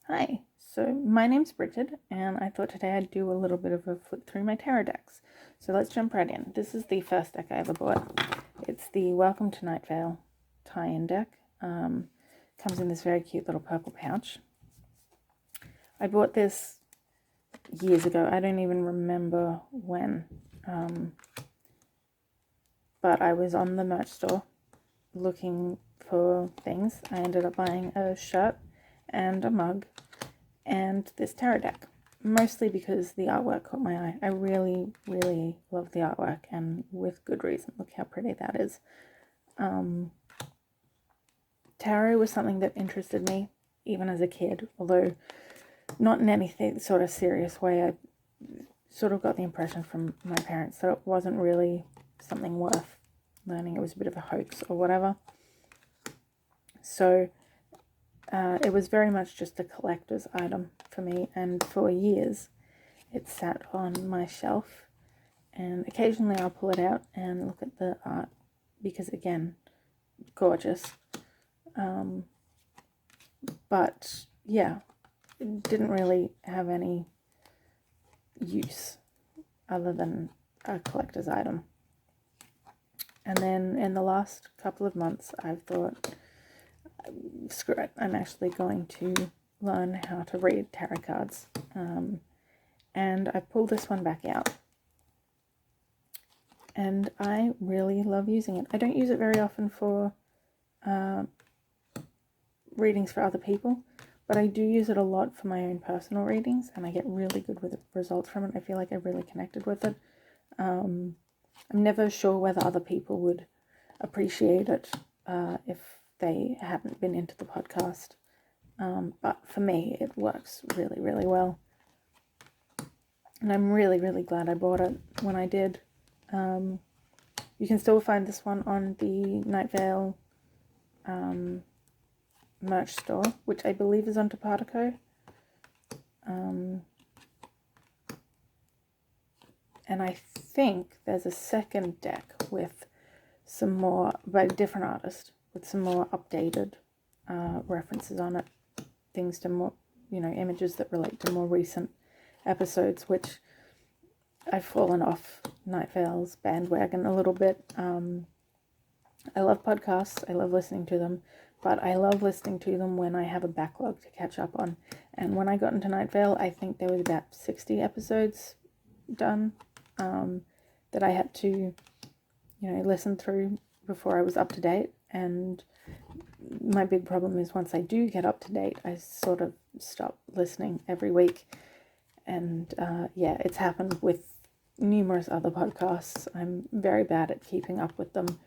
Hi, so my name's Brigid, and I thought today I'd do a little bit of a flip through my tarot decks. So let's jump right in. This is the first deck I ever bought. It's the Welcome to Night Vale tie-in deck. Comes in this very cute little purple pouch. I bought this years ago. I don't even remember when. But I was on the merch store looking for things. I ended up buying a shirt and a mug and this tarot deck, mostly because the artwork caught my eye. I really, really love the artwork, and with good reason. Look how pretty that is. Tarot was something that interested me even as a kid, although not in anything sort of serious way. I sort of got the impression from my parents that it wasn't really something worth learning. It was a bit of a hoax or whatever. So it was very much just a collector's item for me, and for years it sat on my shelf, and occasionally I'll pull it out and look at the art because, again, gorgeous. But yeah, it didn't really have any use other than a collector's item. And then in the last couple of months I've thought, screw it, I'm actually going to learn how to read tarot cards. And I pulled this one back out. And I really love using it. I don't use it very often for readings for other people, but I do use it a lot for my own personal readings, and I get really good with results from it. I feel like I really connected with it. I'm never sure whether other people would appreciate it if they hadn't been into the podcast, but for me it works really, really well, and I'm really, really glad I bought it when I did. You can still find this one on the Night Vale merch store, which I believe is on Botanical. And I think there's a second deck with some more, by a different artist, with some more updated references on it. Things to more, images that relate to more recent episodes, which I've fallen off Night Vale's bandwagon a little bit. I love podcasts. I love listening to them. But I love listening to them when I have a backlog to catch up on. And when I got into Night Vale, I think there was about 60 episodes done that I had to, listen through before I was up to date. And my big problem is once I do get up to date, I sort of stop listening every week. And yeah, it's happened with numerous other podcasts. I'm very bad at keeping up with them.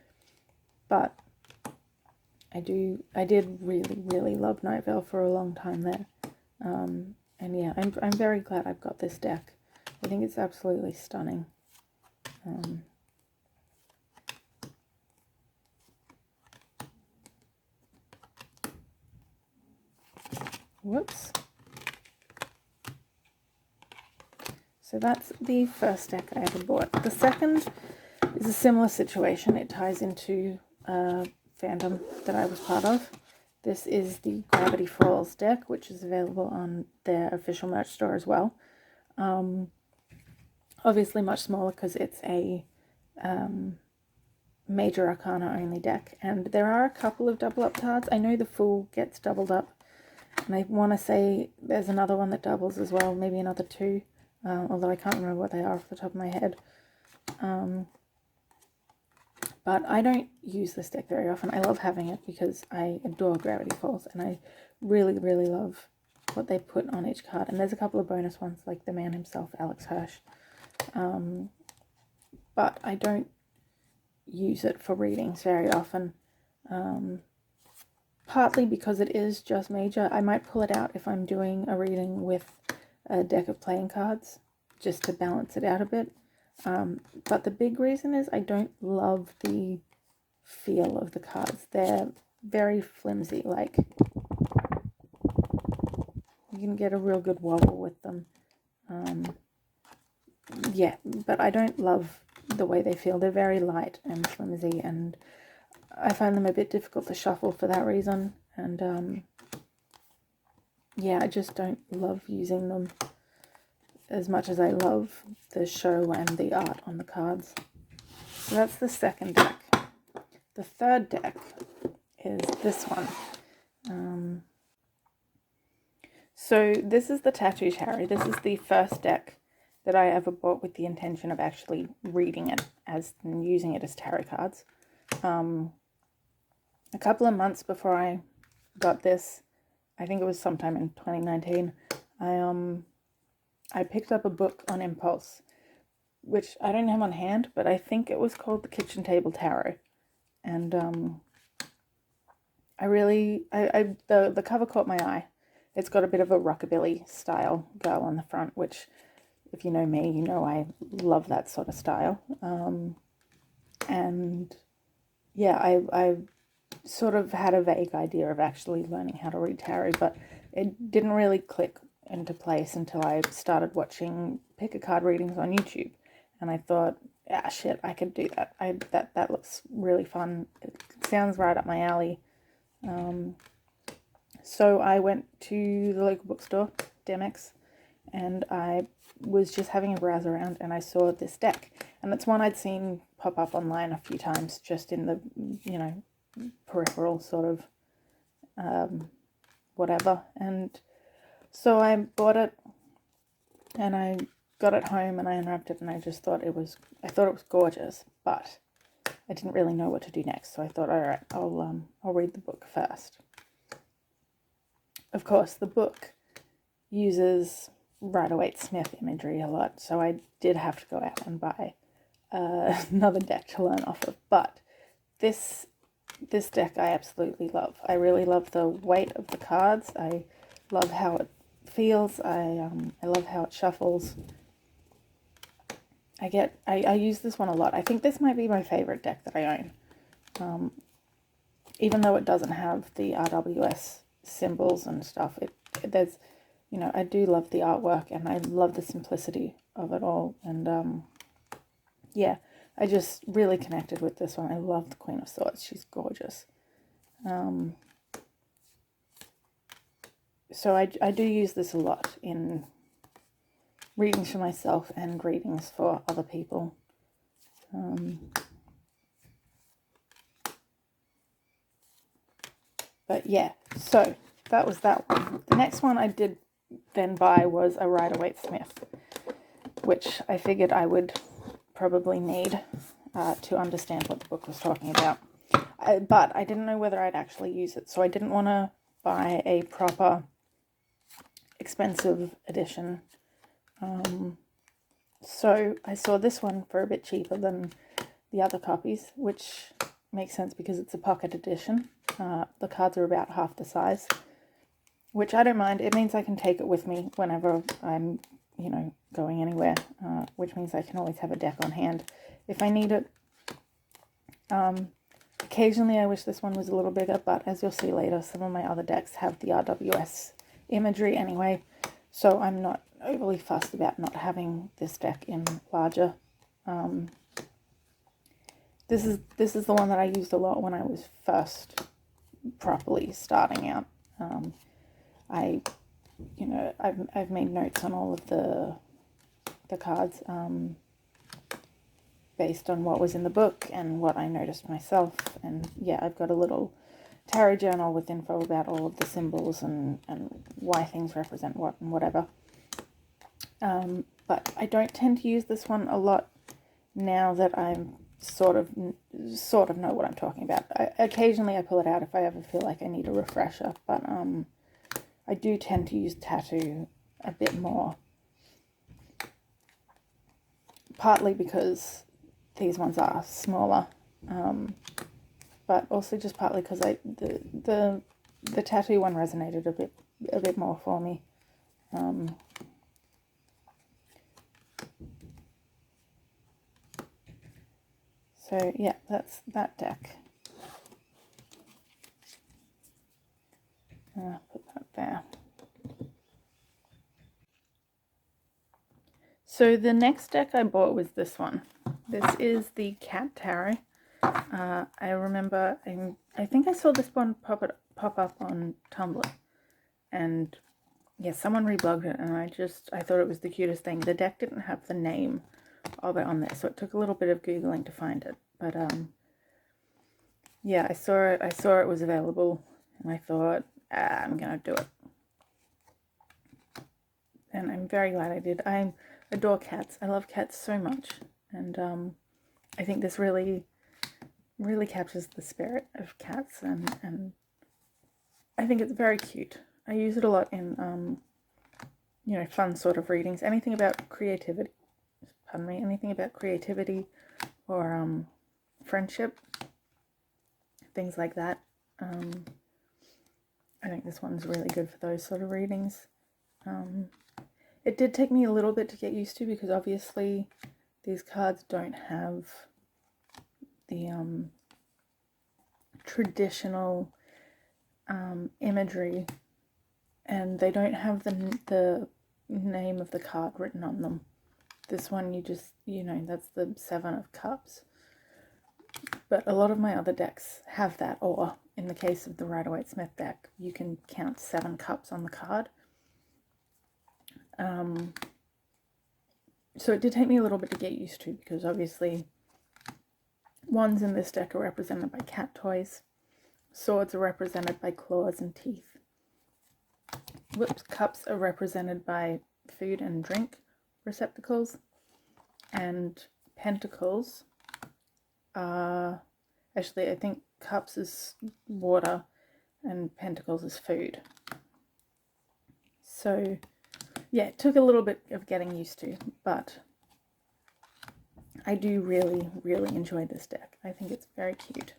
But I did really, really love Night Vale for a long time there. And yeah, I'm very glad I've got this deck. I think it's absolutely stunning. Whoops. So that's the first deck I ever bought. The second is a similar situation. It ties into fandom that I was part of. This is the Gravity Falls deck, which is available on their official merch store as well. Obviously much smaller because it's a major Arcana only deck, and there are a couple of double up cards. I know the Fool gets doubled up, and I want to say there's another one that doubles as well, maybe another two, although I can't remember what they are off the top of my head. But I don't use this deck very often. I love having it because I adore Gravity Falls, and I really, really love what they put on each card. And there's a couple of bonus ones, like the man himself, Alex Hirsch. But I don't use it for readings very often. Partly because it is just major. I might pull it out if I'm doing a reading with a deck of playing cards, just to balance it out a bit. But the big reason is I don't love the feel of the cards. They're very flimsy, like you can get a real good wobble with them. Yeah, but I don't love the way they feel. They're very light and flimsy, and I find them a bit difficult to shuffle for that reason. And yeah, I just don't love using them as much as I love the show and the art on the cards. So that's the second deck. The third deck is this one. So this is the Tattoo Tarot. This is the first deck that I ever bought with the intention of actually reading it and using it as tarot cards. A couple of months before I got this, I think it was sometime in 2019, I picked up a book on impulse, which I don't have on hand, but I think it was called The Kitchen Table Tarot. And the cover caught my eye. It's got a bit of a rockabilly style girl on the front, which, if you know me, you know I love that sort of style. And yeah, I sort of had a vague idea of actually learning how to read tarot, but it didn't really click into place until I started watching pick-a-card readings on YouTube. And I thought, ah, shit, I could do that. That looks really fun. It sounds right up my alley. So I went to the local bookstore, Demex, and I was just having a browse around, and I saw this deck. And it's one I'd seen pop up online a few times, just in the, peripheral sort of whatever. And so I bought it, and I got it home, and I unwrapped it, and I thought it was gorgeous, but I didn't really know what to do next. So I thought, all right, I'll read the book first. Of course, the book uses Rider-Waite Smith imagery a lot, so I did have to go out and buy another deck to learn off of. But this deck I absolutely love. I really love the weight of the cards. I love how it feels. I love how it shuffles. I use this one a lot. I think this might be my favorite deck that I own. Even though it doesn't have the RWS symbols and stuff, there's, I do love the artwork, and I love the simplicity of it all. And yeah, I just really connected with this one. I love the Queen of Swords. She's gorgeous. So I do use this a lot in readings for myself and readings for other people. But yeah, so that was that one. The next one I did then buy was a Rider-Waite Smith, which I figured I would probably need to understand what the book was talking about. But I didn't know whether I'd actually use it, so I didn't want to buy a proper expensive edition. So I saw this one for a bit cheaper than the other copies, which makes sense because it's a pocket edition. The cards are about half the size, which I don't mind. It means I can take it with me whenever I'm, going anywhere, which means I can always have a deck on hand if I need it. Occasionally I wish this one was a little bigger, but as you'll see later, some of my other decks have the RWS imagery anyway, so I'm not overly fussed about not having this deck in larger. This is the one that I used a lot when I was first properly starting out. I've made notes on all of the cards based on what was in the book and what I noticed myself. And yeah, I've got a little tarot journal with info about all of the symbols and why things represent what and whatever. But I don't tend to use this one a lot now that I'm sort of know what I'm talking about. Occasionally I pull it out if I ever feel like I need a refresher, but I do tend to use tattoo a bit more, partly because these ones are smaller, but also just partly because the tattoo one resonated a bit more for me. So yeah, that's that deck. Put that there. So the next deck I bought was this one. This is the Cat Tarot. I remember, I think I saw this one pop up on Tumblr, and yeah, someone reblogged it, and I thought it was the cutest thing. The deck didn't have the name of it on there, so it took a little bit of Googling to find it. But yeah, I saw it was available, and I thought, I'm gonna do it. And I'm very glad I did. I adore cats. I love cats so much, and I think this really captures the spirit of cats, and I think it's very cute. I use it a lot in you know, fun sort of readings. Anything about creativity, pardon me, anything about creativity or friendship, things like that. I think this one's really good for those sort of readings. It did take me a little bit to get used to, because obviously these cards don't have the traditional imagery, and they don't have the name of the card written on them. This one, you just, you know, that's the 7 of Cups. But a lot of my other decks have that, or in the case of the Rider-Waite Smith deck, you can count 7 cups on the card. So it did take me a little bit to get used to, because obviously wands in this deck are represented by cat toys. Swords are represented by claws and teeth. Cups are represented by food and drink receptacles. And pentacles are, actually I think cups is water and pentacles is food. So yeah, it took a little bit of getting used to, but I do really enjoy this deck. I think it's very cute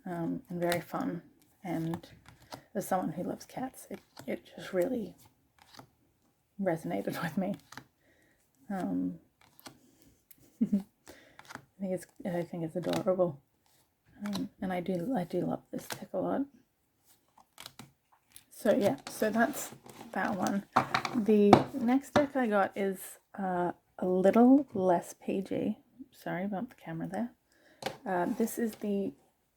and very fun, and as someone who loves cats, it just really resonated with me. I think it's adorable, and I do love this deck a lot. So yeah, so that's that one. The next deck I got is a little less PG. Sorry about the camera there. This is the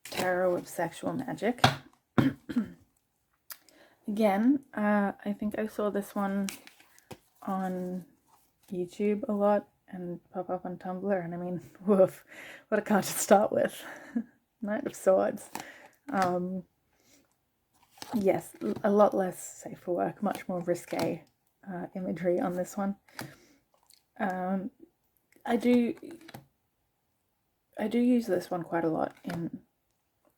Tarot of Sexual Magic. Again, I think I saw this one on YouTube a lot and pop up on Tumblr, and I mean, woof, what a card to start with. Knight of Swords. Yes, a lot less safe for work, much more risque imagery on this one. I do use this one quite a lot in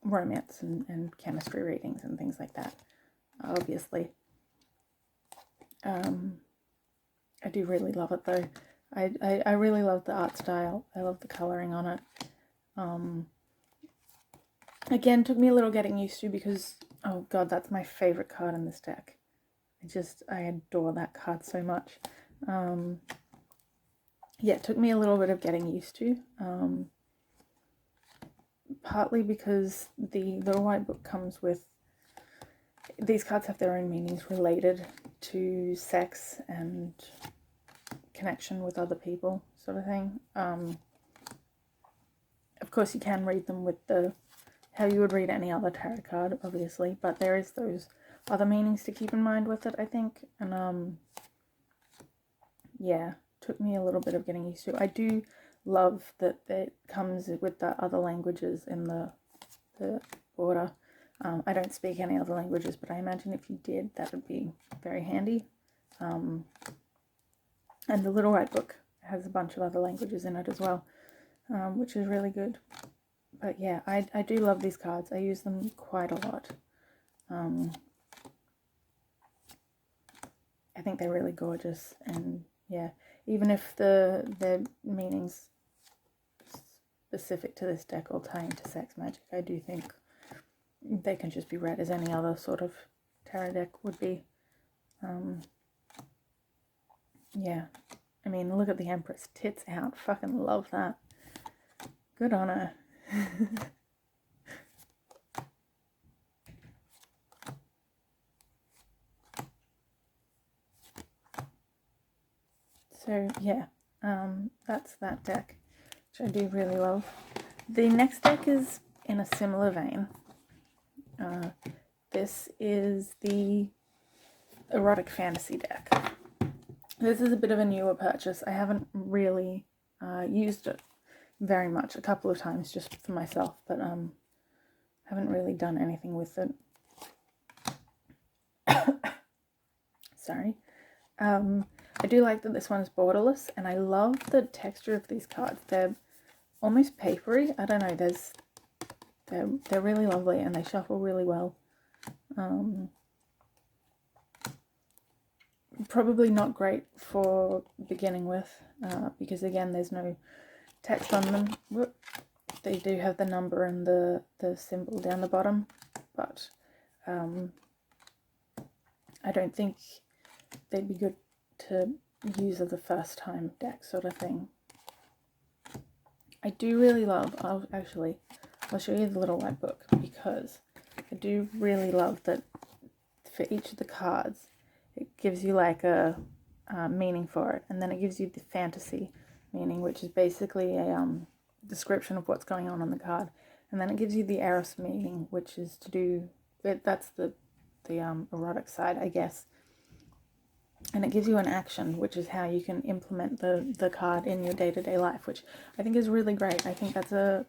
romance and chemistry readings and things like that, obviously. I do really love it though. I really love the art style. I love the colouring on it. Again, took me a little getting used to, because, oh god, that's my favourite card in this deck. I adore that card so much. Yeah, it took me a little bit of getting used to. Partly because the Little White Book comes with, these cards have their own meanings related to sex and connection with other people, sort of thing. Of course, you can read them with how you would read any other tarot card, obviously, but there is those other meanings to keep in mind with it, I think. And yeah, took me a little bit of getting used to. I do love that it comes with the other languages in the border. I don't speak any other languages, but I imagine if you did, that would be very handy. And the Little White Book has a bunch of other languages in it as well, which is really good. But yeah, I do love these cards. I use them quite a lot. I think they're really gorgeous, and yeah, even if their meanings specific to this deck all tie into sex magic, I do think they can just be read as any other sort of tarot deck would be. Yeah, I mean, look at the Empress, tits out, fucking love that. Good on her. So yeah, that's that deck, which I do really love. The next deck is in a similar vein. This is the erotic fantasy deck. This is a bit of a newer purchase. I haven't really used it very much, a couple of times just for myself, but haven't really done anything with it. Sorry. I do like that this one's borderless, and I love the texture of these cards. They're almost papery. I don't know. They're really lovely, and they shuffle really well. Probably not great for beginning with, because again, there's no text on them. Whoop. They do have the number and the symbol down the bottom, but I don't think they'd be good to use as a first time deck sort of thing. I do really love, I'll show you the little white book, because I do really love that for each of the cards it gives you like a meaning for it, and then it gives you the fantasy meaning, which is basically a description of what's going on the card, and then it gives you the Eros meaning, which is to do with, that's the erotic side, I guess. And it gives you an action, which is how you can implement the card in your day-to-day life, which I think is really great. I think that's a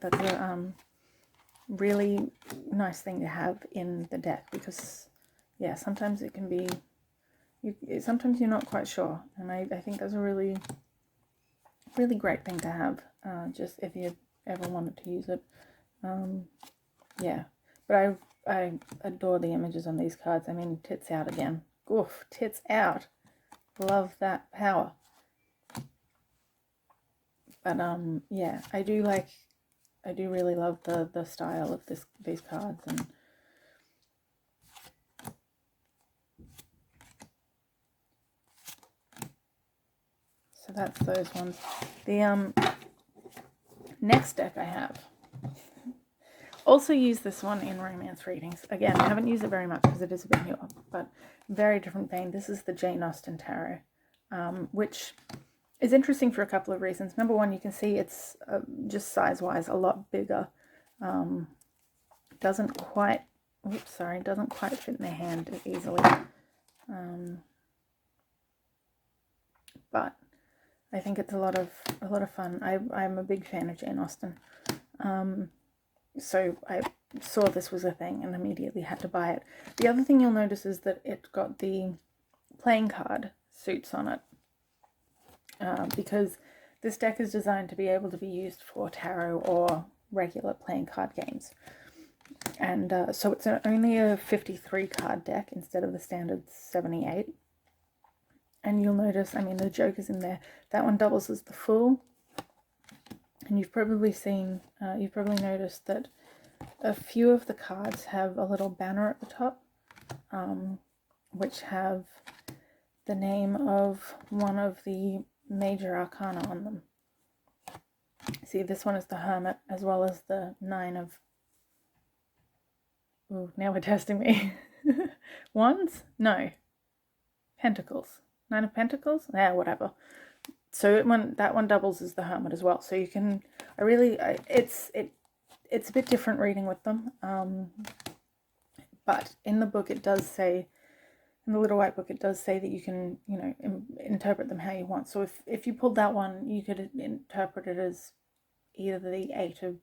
really nice thing to have in the deck, because yeah, sometimes it can be, sometimes you're not quite sure, and I think that's a really great thing to have, just if you ever wanted to use it. Yeah, but I adore the images on these cards. I mean, tits out again. Oof, tits out. Love that power. But yeah, I do really love the style of these cards, and so that's those ones. The next deck I have, also use this one in romance readings. Again, I haven't used it very much because it is a bit newer, but very different vein. This is the Jane Austen Tarot, which is interesting for a couple of reasons. Number one, you can see it's just size-wise a lot bigger. Doesn't quite fit in the hand easily. But I think it's a lot of fun. I'm a big fan of Jane Austen. So I saw this was a thing and immediately had to buy it. The other thing you'll notice is that it got the playing card suits on it, because this deck is designed to be able to be used for tarot or regular playing card games. And so it's only a 53 card deck instead of the standard 78. And you'll notice, I mean, the Joker's in there. That one doubles as the Fool. And you've probably noticed that a few of the cards have a little banner at the top, which have the name of one of the major arcana on them. See, this one is the Hermit, as well as the Nine of... Ooh, now we're testing me. Wands? No. Pentacles. Nine of Pentacles? Yeah, whatever. So that one doubles as the Hermit as well. So you can... it's a bit different reading with them. But in the book it does say... In the little white book, it does say that you can, interpret them how you want. So if you pulled that one, you could interpret it as either the Eight of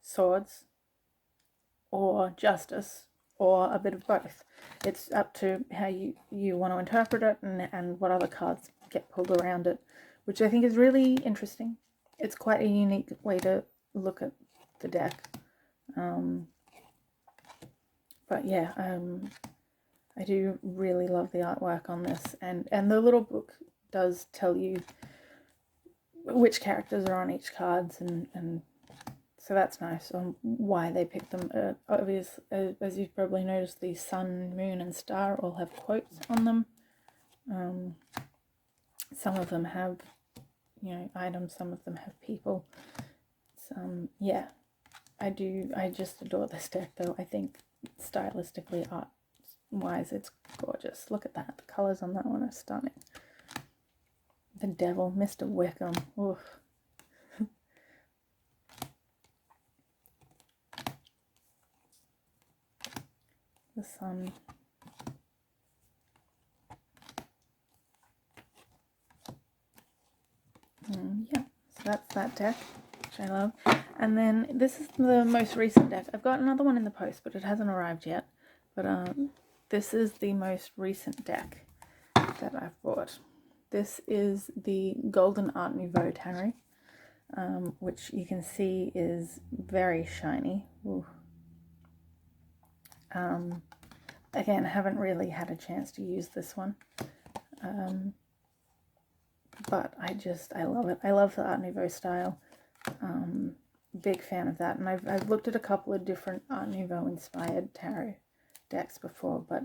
Swords or Justice, or a bit of both. It's up to how you want to interpret it, and what other cards get pulled around it, which I think is really interesting. It's quite a unique way to look at the deck. But yeah, I do really love the artwork on this, and the little book does tell you which characters are on each cards, and so that's nice on why they picked them. Obvious, as you've probably noticed, the sun, moon, and star all have quotes on them. Some of them have, items. Some of them have people. Yeah, I just adore this deck, though. I think stylistically, art-wise, it's gorgeous. Look at that. The colours on that one are stunning. The Devil, Mr. Wickham. Oof. The Sun. that's that deck, which I love. And then this is the most recent deck. I've got another one in the post, but it hasn't arrived yet. But this is the most recent deck that I've bought. This is the Golden Art Nouveau Tarot, which you can see is very shiny. Again, I haven't really had a chance to use this one. But I love it. I love the Art Nouveau style. Big fan of that. And I've looked at a couple of different Art Nouveau inspired tarot decks before, but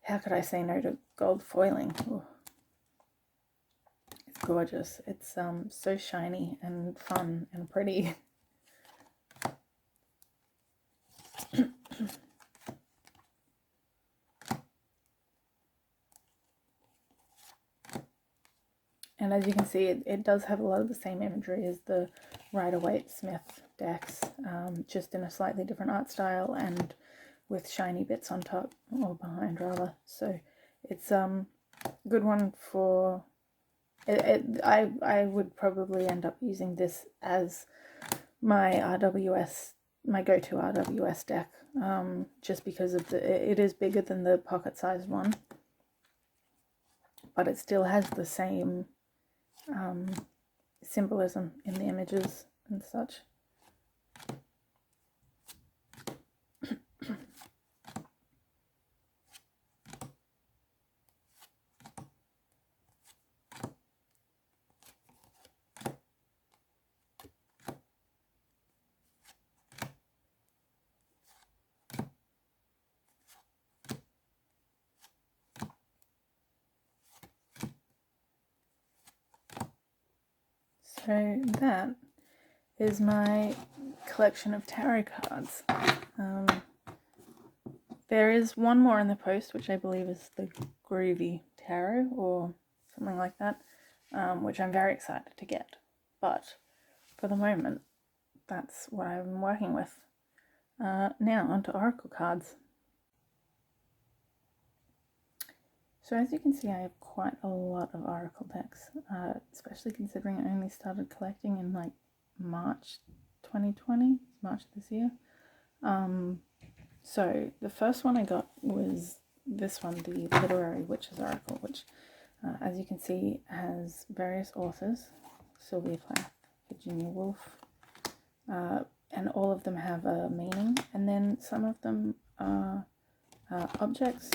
how could I say no to gold foiling? Ooh. It's gorgeous. It's so shiny and fun and pretty. And as you can see, it does have a lot of the same imagery as the Rider-Waite Smith decks, just in a slightly different art style and with shiny bits on top, or behind rather. So it's a good one for... I would probably end up using this as my RWS, my go-to RWS deck, just because of it is bigger than the pocket-sized one, but it still has the same symbolism in the images and such. So that is my collection of tarot cards. There is one more in the post, which I believe is the Groovy Tarot or something like that, which I'm very excited to get. But for the moment, that's what I'm working with. Now onto Oracle cards. So as you can see, I have quite a lot of Oracle decks, especially considering I only started collecting in like March 2020, March this year. So the first one I got was this one, the Literary Witches Oracle, which as you can see has various authors, Sylvia Plath, Virginia Woolf, and all of them have a meaning, and then some of them are objects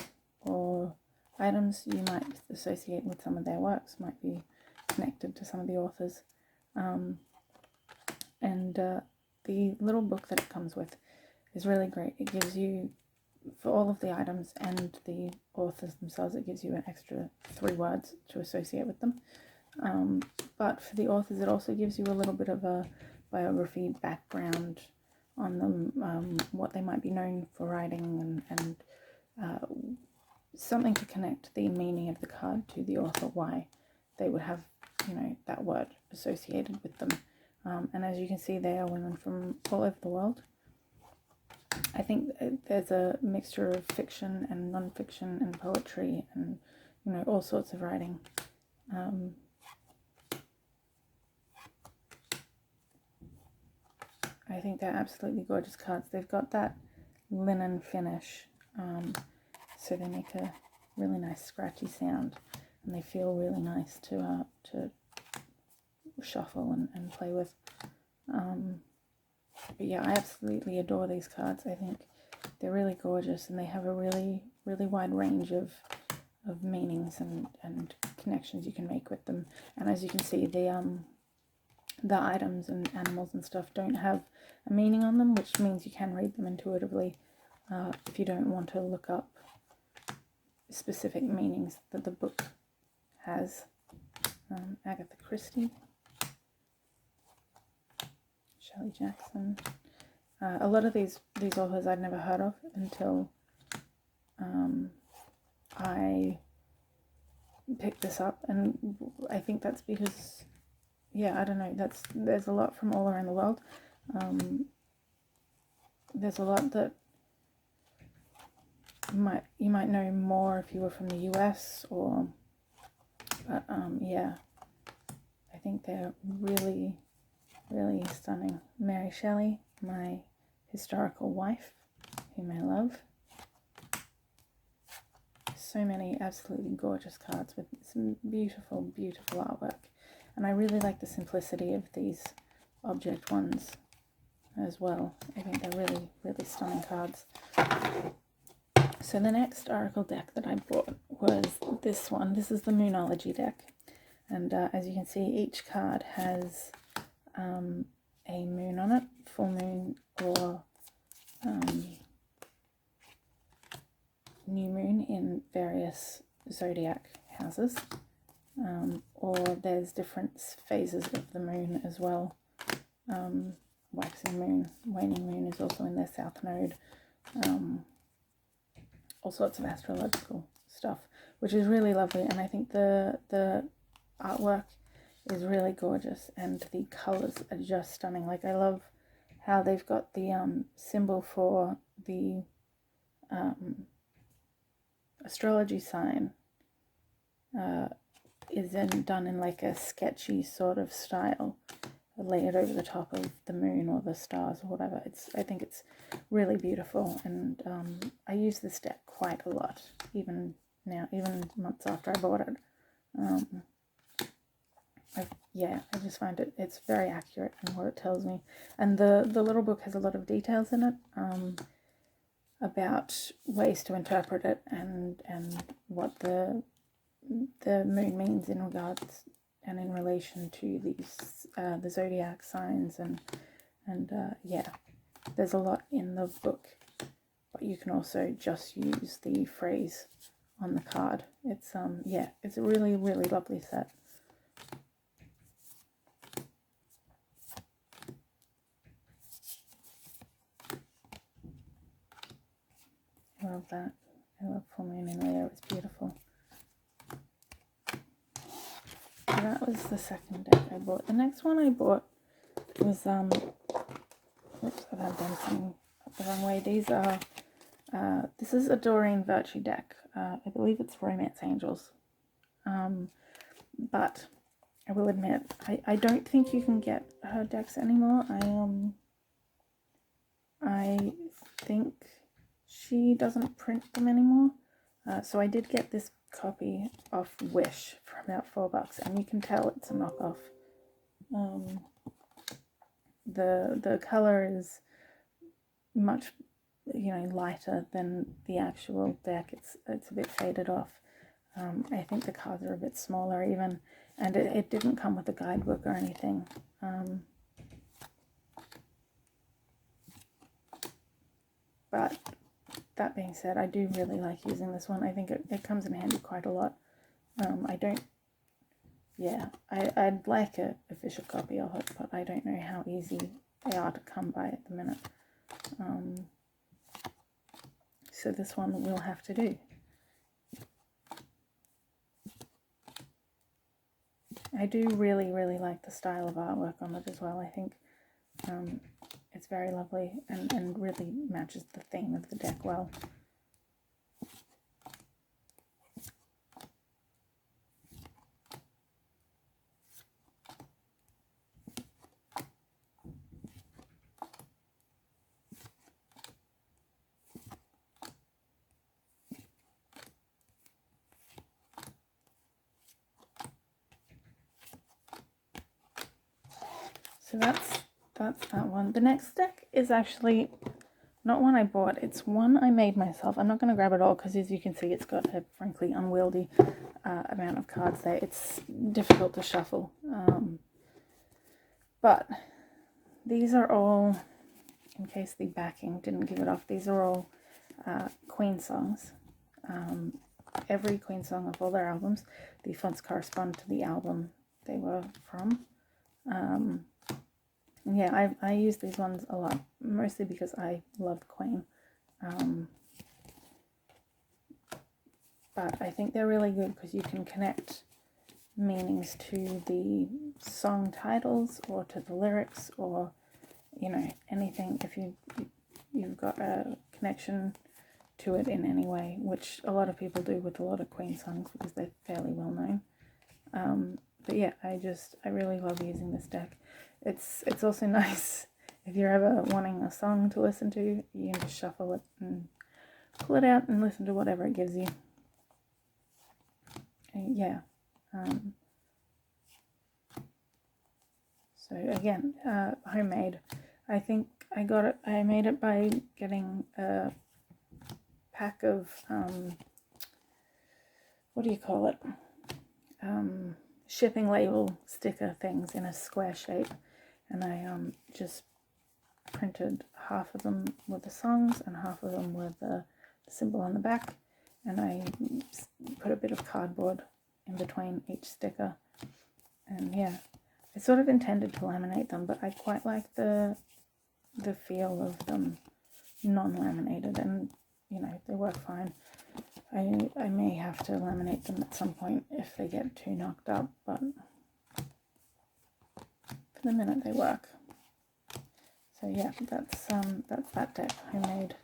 or items you might associate with some of their works, might be connected to some of the authors. And the little book that it comes with is really great. It gives you, for all of the items and the authors themselves, it gives you an extra 3 words to associate with them. But for the authors, it also gives you a little bit of a biography background on them, what they might be known for writing, and something to connect the meaning of the card to the author, why they would have, you know, that word associated with them. And as you can see, they are women from all over the world. I think there's a mixture of fiction and non-fiction and poetry and, you know, all sorts of writing. I think they're absolutely gorgeous cards. They've got that linen finish, so they make a really nice scratchy sound, and they feel really nice to shuffle and play with. But yeah, I absolutely adore these cards. I think they're really gorgeous, and they have a really wide range of meanings and connections you can make with them. And as you can see, the items and animals and stuff don't have a meaning on them, which means you can read them intuitively if you don't want to look up specific meanings that the book has. Agatha Christie, Shelley Jackson. A lot of these authors I'd never heard of until I picked this up, and I think that's because, yeah, I don't know, there's a lot from all around the world. There's a lot that you might know more if you were from the US, or but yeah, I I think they're really, really stunning. Mary Shelley, my historical wife, whom I love. So many absolutely gorgeous cards with some beautiful, beautiful artwork. And I really like the simplicity of these object ones as well. I think they're really, really stunning cards. So the next Oracle deck that I bought was this one. This is the Moonology deck. And as you can see, each card has a moon on it, full moon or new moon in various zodiac houses, or there's different phases of the moon as well. Waxing moon, waning moon is also in their south node. All sorts of astrological stuff, which is really lovely, and I think the artwork is really gorgeous and the colors are just stunning. Like, I love how they've got the symbol for the astrology sign is then done in like a sketchy sort of style, layered over the top of the moon or the stars or whatever. I think it's really beautiful, and I use this deck quite a lot, even now, even months after I bought it. I just find it's very accurate in what it tells me, and the little book has a lot of details in it about ways to interpret it and what the moon means in regards and in relation to these the zodiac signs, and yeah, there's a lot in the book, but you can also just use the phrase on the card. It's yeah, it's a really, really lovely set. I love that. I love full moon in Leo. It's beautiful. So that was the second deck I bought. The next one I bought was oops, I've done something up the wrong way. These are this is a Doreen Virtue deck. I believe it's Romance Angels. But I will admit, I don't think you can get her decks anymore. I think she doesn't print them anymore. So I did get this copy off Wish for about $4, and you can tell it's a knockoff. The color is much, lighter than the actual deck. It's a bit faded off. I think the cards are a bit smaller even, and it didn't come with a guidebook or anything. But that being said, I do really like using this one. I think it comes in handy quite a lot. I'd like an official copy of it, but I don't know how easy they are to come by at the minute. So this one will have to do. I do really, really like the style of artwork on it as well. I think it's very lovely and really matches the theme of the deck well. So that's that one. The next deck is actually not one I bought. It's one I made myself. I'm not going to grab it all because, as you can see, it's got a frankly unwieldy amount of cards there. It's difficult to shuffle. But these are all, in case the backing didn't give it off, these are all Queen songs. Every Queen song of all their albums, the fonts correspond to the album they were from. Yeah, I use these ones a lot, mostly because I love Queen. But I think they're really good because you can connect meanings to the song titles or to the lyrics, or anything, if you've got a connection to it in any way, which a lot of people do with a lot of Queen songs because they're fairly well known. But yeah, I really love using this deck. It's also nice if you're ever wanting a song to listen to, you can just shuffle it and pull it out and listen to whatever it gives you. And yeah. So again, homemade. I think I made it by getting a pack of, what do you call it? Shipping label sticker things in a square shape. And I just printed half of them with the songs and half of them with the symbol on the back. And I put a bit of cardboard in between each sticker. And yeah, I sort of intended to laminate them, but I quite like the feel of them non-laminated, and you know, they work fine. I may have to laminate them at some point if they get too knocked up, but for the minute they work. So yeah, that's that deck, homemade,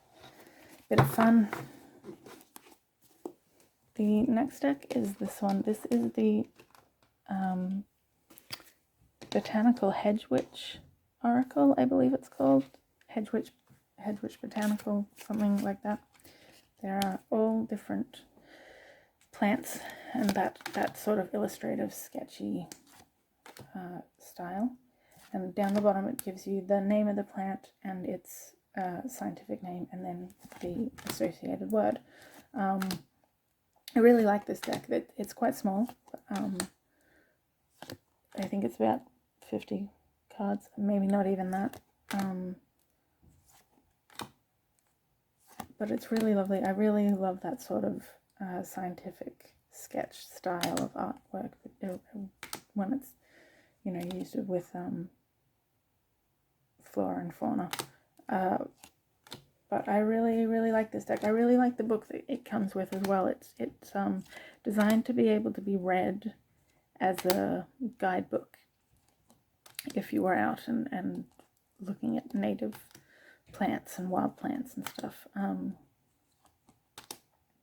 bit of fun. The next deck is this one. This is the Botanical Hedgewitch Oracle, I believe it's called. Hedgewitch Botanical, something like that. There are all different plants and that sort of illustrative, sketchy style. And down the bottom it gives you the name of the plant and its scientific name, and then the associated word. I really like this deck. It's quite small. I think it's about 50 cards, maybe not even that. But it's really lovely. I really love that sort of scientific sketch style of artwork when it's, you know, used with flora and fauna. But I really like this deck. I really like the book that it comes with as well. It's designed to be able to be read as a guidebook if you were out and looking at native plants and wild plants and stuff.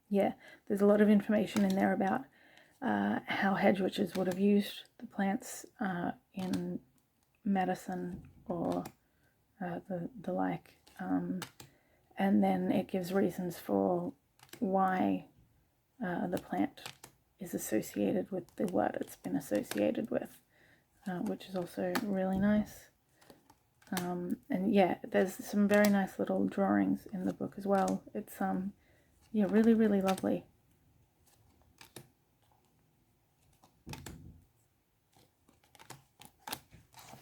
Yeah, there's a lot of information in there about how hedge witches would have used the plants in medicine or the like. And then it gives reasons for why the plant is associated with the word it's been associated with, which is also really nice. And yeah, there's some very nice little drawings in the book as well. It's yeah, really lovely.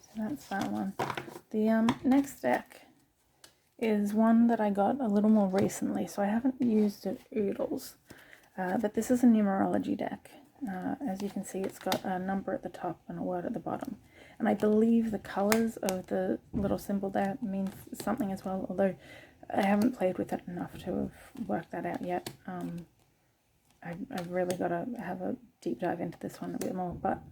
So that's that one. The next deck is one that I got a little more recently, so I haven't used it oodles, but this is a numerology deck. As you can see, it's got a number at the top and a word at the bottom, and I believe the colors of the little symbol there means something as well, although I haven't played with it enough to have worked that out yet. I've really got to have a deep dive into this one a bit more, but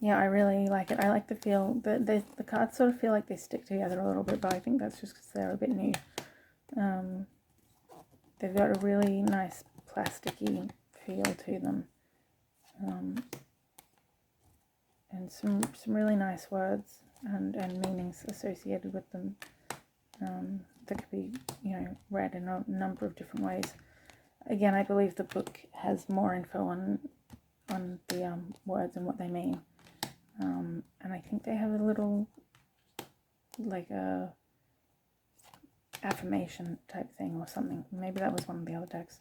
yeah, I really like it. I like the feel. The cards sort of feel like they stick together a little bit, but I think that's just because they're a bit new. They've got a really nice plasticky feel to them. And some really nice words and meanings associated with them that could be, you know, read in a number of different ways. Again, I believe the book has more info on the words and what they mean. And I think they have a little, like a affirmation type thing or something. Maybe that was one of the other decks.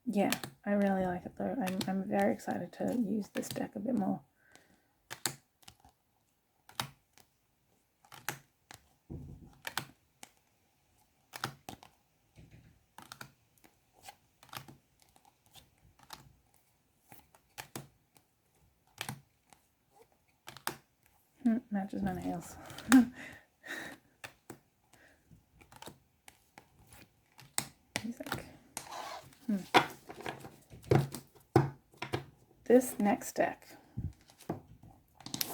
Yeah, I really like it though. I'm very excited to use this deck a bit more. Matches my nails. Music. This next deck.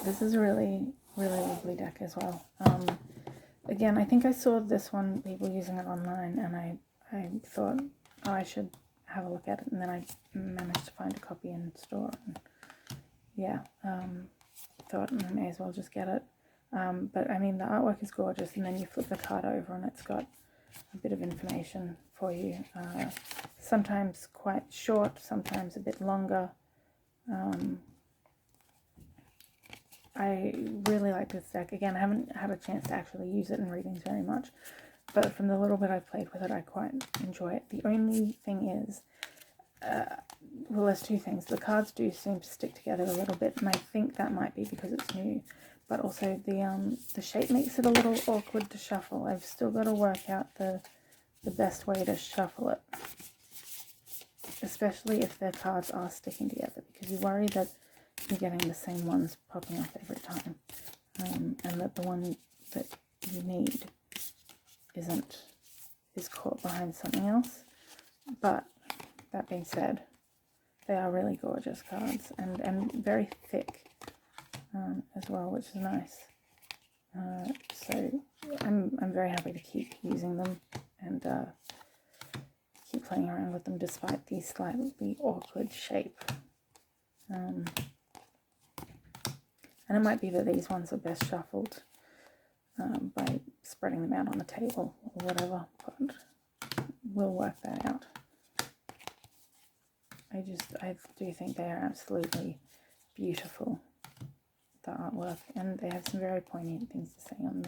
This is a really lovely deck as well. Again, I think I saw this one, people using it online, and I thought, oh, I should have a look at it, and then I managed to find a copy in store, and yeah, thought I may as well just get it. But I mean, the artwork is gorgeous, and then you flip the card over and it's got a bit of information for you, sometimes quite short, sometimes a bit longer. I really like this deck. Again, I haven't had a chance to actually use it in readings very much, but from the little bit I've played with it, I quite enjoy it. The only thing is, well, there's two things. The cards do seem to stick together a little bit, and I think that might be because it's new, but also the shape makes it a little awkward to shuffle. I've still got to work out the best way to shuffle it, especially if the cards are sticking together, because you worry that you're getting the same ones popping up every time, and that the one that you need is caught behind something else. But that being said, they are really gorgeous cards, and very thick as well, which is nice. So I'm very happy to keep using them and keep playing around with them despite the slightly awkward shape. And it might be that these ones are best shuffled by spreading them out on the table or whatever, but we'll work that out. I do think they are absolutely beautiful, the artwork, and they have some very poignant things to say on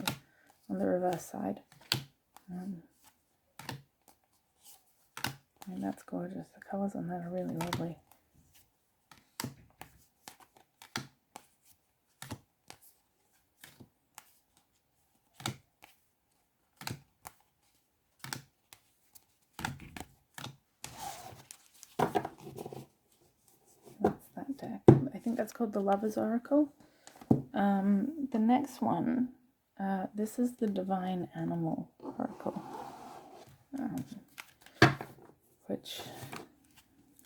the reverse side. And that's gorgeous. The colours on that are really lovely. I think that's called the Lover's Oracle. The next one, this is the Divine Animal Oracle, which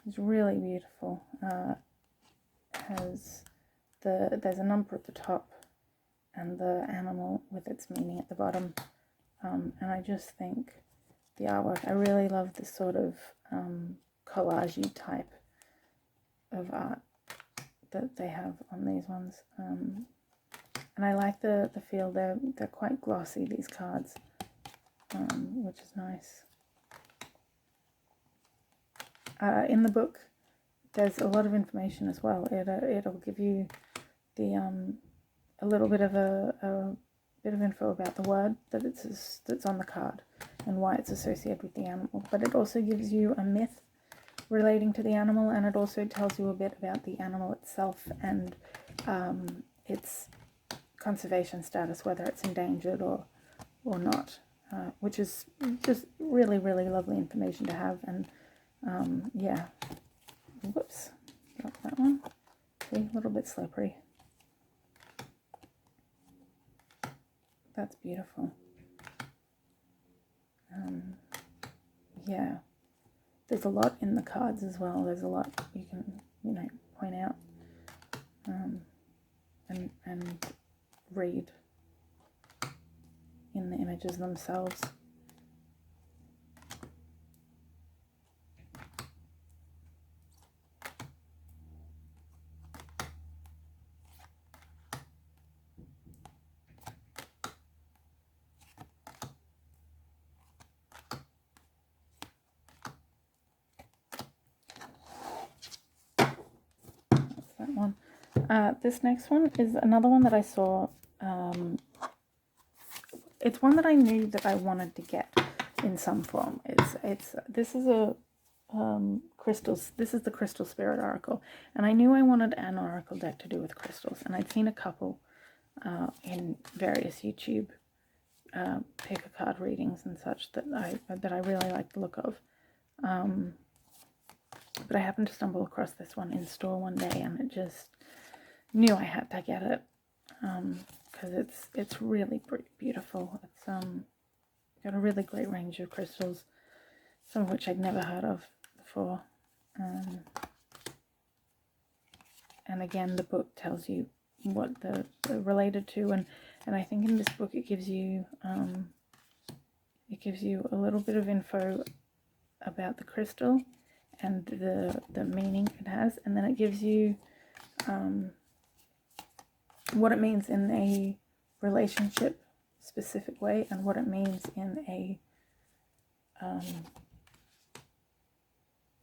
is really beautiful. There's a number at the top and the animal with its meaning at the bottom, and I just think the artwork, I really love this sort of collage-y type of art that they have on these ones, and I like the feel. They're quite glossy, these cards, which is nice. In the book, there's a lot of information as well. It'll give you the a little bit of a bit of info about the word that's on the card and why it's associated with the animal. But it also gives you a myth relating to the animal, and it also tells you a bit about the animal itself and its conservation status, whether it's endangered or not, which is just really, really lovely information to have. And yeah, whoops, dropped that one. See, a little bit slippery. That's beautiful. Yeah. There's a lot in the cards as well. There's a lot you can, point out and read in the images themselves. One. This next one is another one that I saw. It's one that I knew that I wanted to get in some form. This is a crystals. This is the Crystal Spirit Oracle, and I knew I wanted an oracle deck to do with crystals, and I'd seen a couple in various YouTube pick a card readings and such that I really liked the look of. But I happened to stumble across this one in store one day, and it just knew I had to get it because it's really beautiful. It's got a really great range of crystals, some of which I'd never heard of before. And again, the book tells you what they're related to, and I think in this book it gives you a little bit of info about the crystal and the meaning it has, and then it gives you what it means in a relationship specific way and what it means in a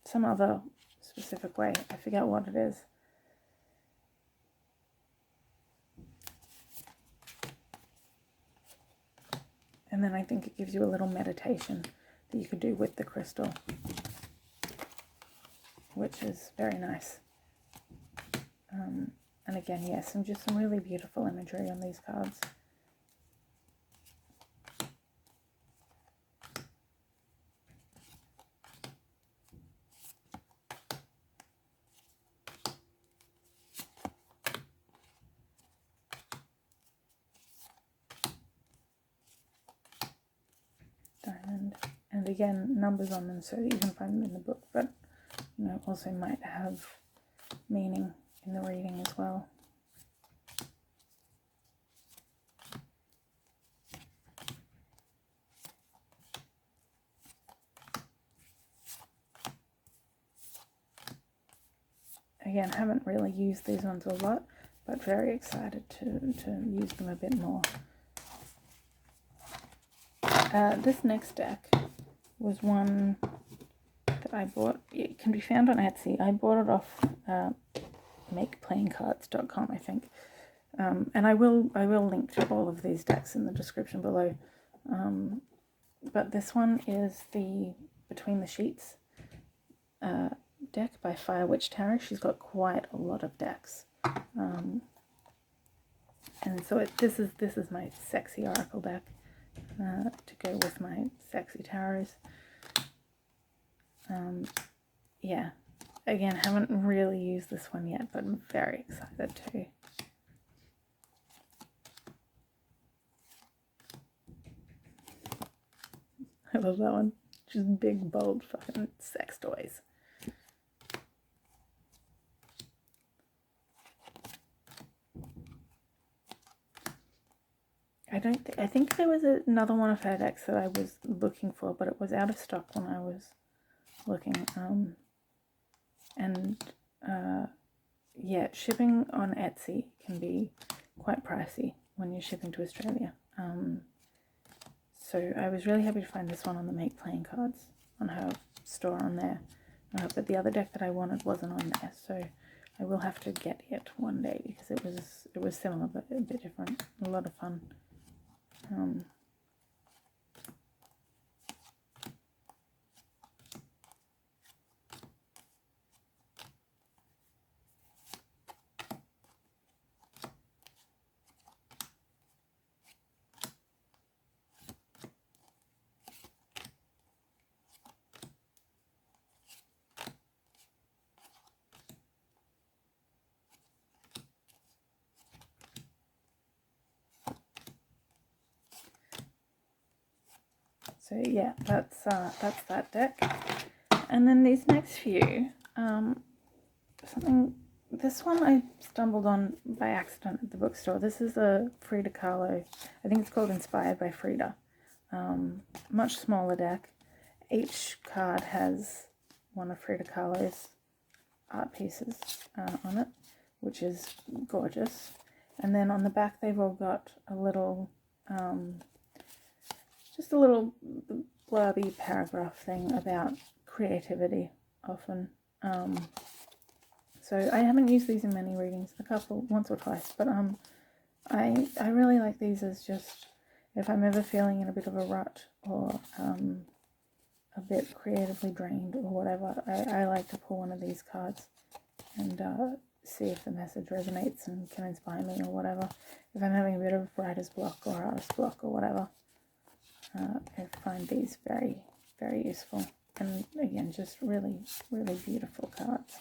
some other specific way. I forget what it is. And then I think it gives you a little meditation that you could do with the crystal, which is very nice. And again, yes, and just some really beautiful imagery on these cards. Diamond, and again, numbers on them so that you can find them in the book, but you know, also might have meaning in the reading as well. Again, haven't really used these ones a lot, but very excited to use them a bit more. This next deck was one that I bought. It can be found on Etsy. I bought it off makeplayingcards.com, I think. And I will link to all of these decks in the description below. But this one is the Between the Sheets deck by Firewitch Tarot. She's got quite a lot of decks. And so this is my sexy oracle deck to go with my sexy tarots. Yeah, again, haven't really used this one yet, but I'm very excited to. I love that one. Just big, bold fucking sex toys. I think there was another one of her decks that I was looking for, but it was out of stock when I was looking. Yeah, shipping on Etsy can be quite pricey when you're shipping to Australia. So I was really happy to find this one on the Make Playing Cards, on her store on there. But the other deck that I wanted wasn't on there, so I will have to get it one day because it was similar but a bit different. A lot of fun. So yeah, that's that deck. And then these next few, this one I stumbled on by accident at the bookstore. This is a Frida Kahlo. I think it's called Inspired by Frida. Much smaller deck. Each card has one of Frida Kahlo's art pieces on it, which is gorgeous. And then on the back they've all got a little just a little blurby paragraph thing about creativity often. So I haven't used these in many readings, once or twice, but I really like these as just if I'm ever feeling in a bit of a rut or a bit creatively drained or whatever, I like to pull one of these cards and see if the message resonates and can inspire me or whatever. If I'm having a bit of writer's block or artist block or whatever, I find these very, very useful. And again, just really, really beautiful cards.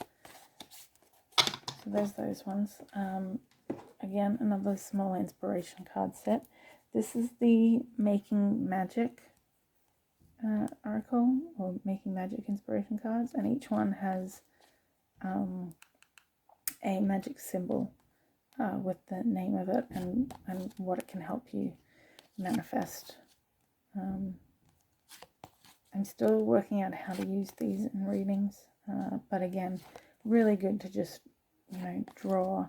So there's those ones. Again, another small inspiration card set. This is the Making Magic oracle, or Making Magic inspiration cards, and each one has a magic symbol with the name of it and what it can help you manifest. I'm still working out how to use these in readings. But again, really good to just, you know, draw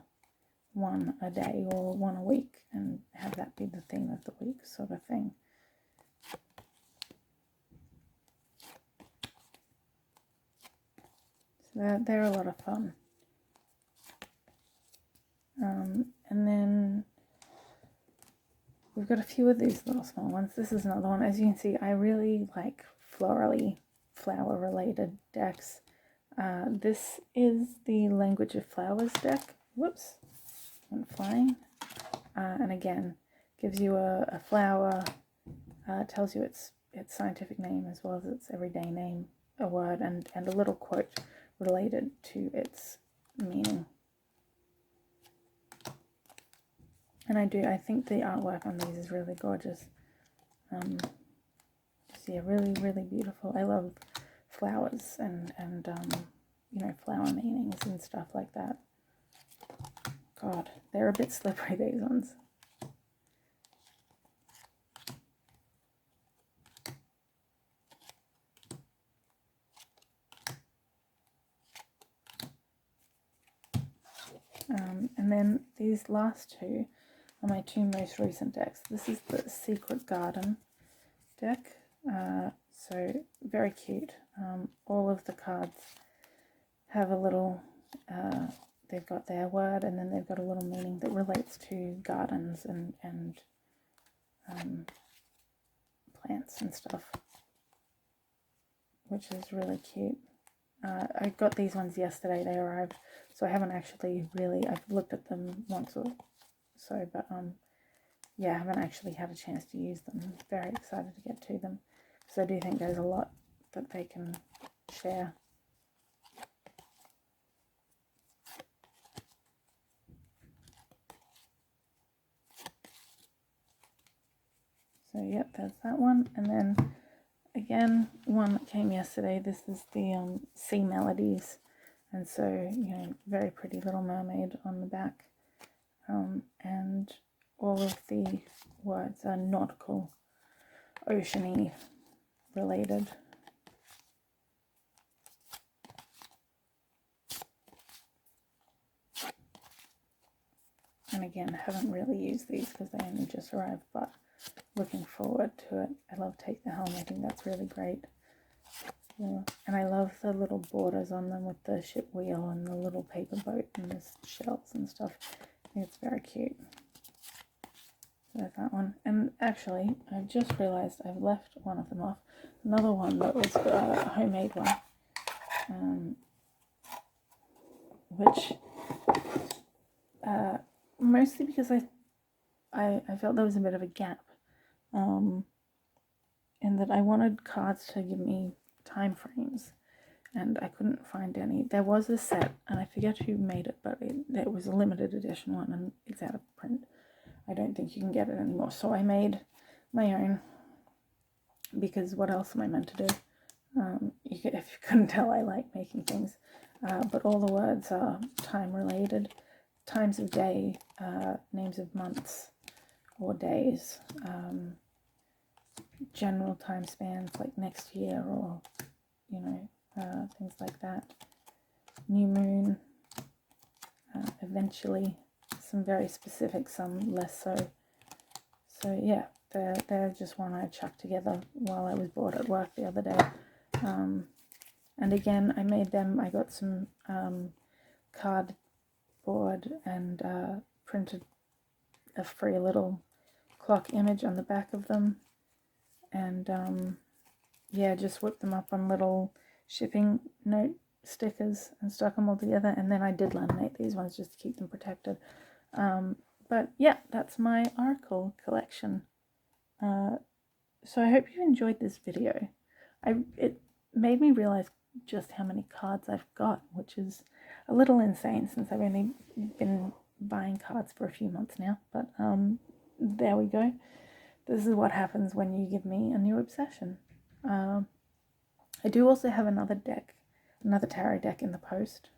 one a day or one a week and have that be the theme of the week sort of thing. So they're a lot of fun. And then we've got a few of these little small ones. This is another one. As you can see, I really like florally, flower related decks. This is the Language of Flowers deck. Whoops, went flying. And again, gives you a flower, tells you its scientific name as well as its everyday name, a word, and a little quote related to its meaning. And I think the artwork on these is really gorgeous. Just, yeah, really, really beautiful. I love flowers and you know, flower meanings and stuff like that. God, they're a bit slippery, these ones. And then these last two are my two most recent decks. This is the Secret Garden deck. So very cute. All of the cards have a little, they've got their word, and then they've got a little meaning that relates to gardens and plants and stuff, which is really cute. I got these ones yesterday, they arrived, so I haven't actually really, I've looked at them once or so, but yeah, I haven't actually had a chance to use them. I'm very excited to get to them, because I do think there's a lot that they can share. So yep, there's that one. And then again, one that came yesterday, this is the Sea Melodies, and so, you know, very pretty little mermaid on the back, and all of the words are nautical, oceany related. And again, I haven't really used these because they only just arrived, but looking forward to it. I love Take the Helm, I think that's really great. Yeah. And I love the little borders on them with the ship wheel and the little paper boat and the shells and stuff. I think it's very cute. So there's that one. And actually, I've just realised I've left one of them off. Another one that was a homemade one, which mostly because I felt there was a bit of a gap, in that I wanted cards to give me time frames, and I couldn't find any. There was a set, and I forget who made it, but it was a limited edition one, and it's out of print. I don't think you can get it anymore, so I made my own, because what else am I meant to do? If you couldn't tell, I like making things, but all the words are time related, times of day, names of months or days, general time spans like next year, or, you know, things like that. New moon, eventually, some very specific, some less so. So yeah, they're just one I chucked together while I was bored at work the other day. And again, I made them, I got some cardboard and printed a free little clock image on the back of them, and yeah, just whipped them up on little shipping note stickers and stuck them all together, and then I did laminate these ones just to keep them protected. But yeah, that's my Oracle collection. So I hope you enjoyed this video. It made me realize just how many cards I've got, which is a little insane since I've only been buying cards for a few months now, but there we go. This is what happens when you give me a new obsession. I do also have another deck, another tarot deck in the post,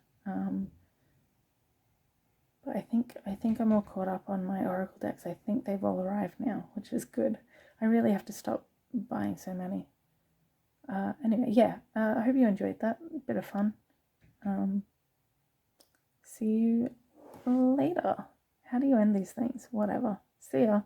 but I think I'm all caught up on my Oracle decks. I think they've all arrived now, which is good. I really have to stop buying so many. Anyway, yeah, I hope you enjoyed that. Bit of fun. See you later. How do you end these things? Whatever. See ya.